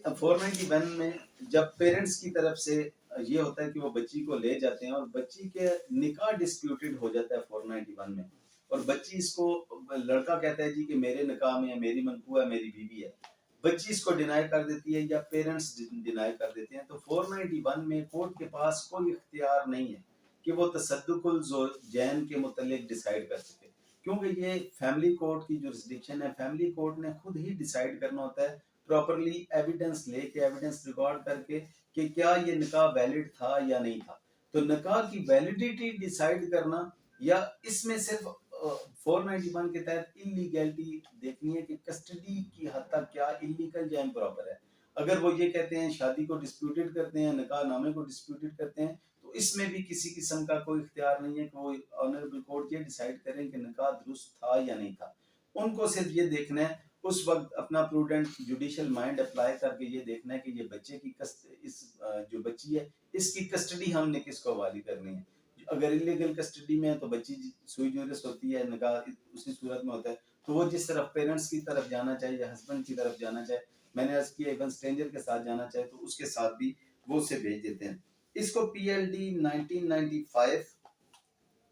491 میں جب پیرنٹس کی طرف سے یہ ہوتا ہے کہ وہ بچی کو لے جاتے ہیں اور بچی کے نکاح ڈسپیوٹڈ ہو جاتا ہے 491 میں، اور بچی اس کو، لڑکا کہتا ہے جی کہ میرے نکاح میں میری منقوہ ہے، میری بیوی ہے، بچی اس کو ڈینائی کر دیتی ہے یا پیرنٹس ڈینائی کر دیتے ہیں، تو 491 میں کورٹ کے پاس کوئی اختیار نہیں ہے کہ وہ تصدق الزوجین کے متعلق ڈیسائیڈ کر سکے، کیونکہ یہ فیملی کورٹ کی جورسڈکشن ہے. فیملی کورٹ نے خود ہی ڈیسائیڈ کرنا ہوتا ہے پراپرلی ایویڈنس لے کے، ایویڈنس ریکارڈ کر کے کہ کیا یہ نکاح ویلڈ تھا یا نہیں تھا. تو نکاح کی ویلڈیٹی ڈیسائیڈ کرنا یا اس میں صرف 491 کے تحت انلیگلٹی دیکھنی ہے کہ کسٹڈی کی حد تک کیا انلیگل یا امپراپر ہے. اگر وہ یہ کہتے ہیں شادی کو ڈسپیوٹڈ کرتے ہیں، نکاح نامے کو ڈسپیوٹڈ کرتے ہیں، تو اس میں بھی کسی قسم کا کوئی اختیار نہیں ہے کہ وہ آنریبل کورٹ یہ ڈیسائیڈ کریں کہ نکاح درست تھا یا نہیں تھا. ان کو صرف یہ دیکھنا ہے اس وقت اپنا پروڈنٹ جوڈیشل مائنڈ اپلائی کر کے یہ دیکھنا ہے کہ یہ بچے کی جو بچی ہے اس کی کسٹڈی ہم نے کس کو حوالے کرنی ہے. اگر انلیگل کسٹڈی میں ہے تو بچی سوئی جورس ہوتی ہے، نکاح اسی صورت میں ہوتا ہے، تو وہ جس طرف پیرنٹس کی طرف جانا چاہیے یا ہسبینڈ کی طرف جانا چاہے، میں نے عرض کیا ایون اسٹرینجر کے ساتھ جانا چاہے تو اس کے ساتھ بھی وہ اسے بھیج دیتے ہیں. اس کو پی ایل ڈی 1995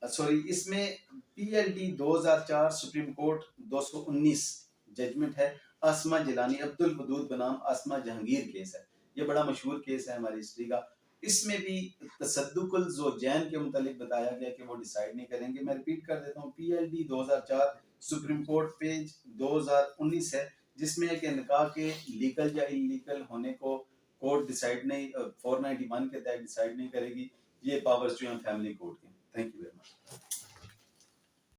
سوری اس میں P L D 2004 supreme court 219 judgment ہے. آسما جیلانی عبد الودود بنام آسما جہانگیر کیس ہے، یہ بڑا مشہور کیس ہے ہماری ہسٹری کا. اس میں بھی تصدق الزوجین کے متعلق بتایا گیا کہ وہ ڈیسائیڈ نہیں کریں گے. میں ریپیٹ کر دیتا ہوں، پی L D 2004 supreme court page 2019 ہے، جس میں ہے کہ نکاح کے لیگل یا انلیگل ہونے کو کورٹ ڈیسائیڈ نہیں، 491 کے تحت ڈیسائیڈ نہیں کرے گی. یہ پاورز جو ہیں فیملی کورٹ کے. Thank you very much.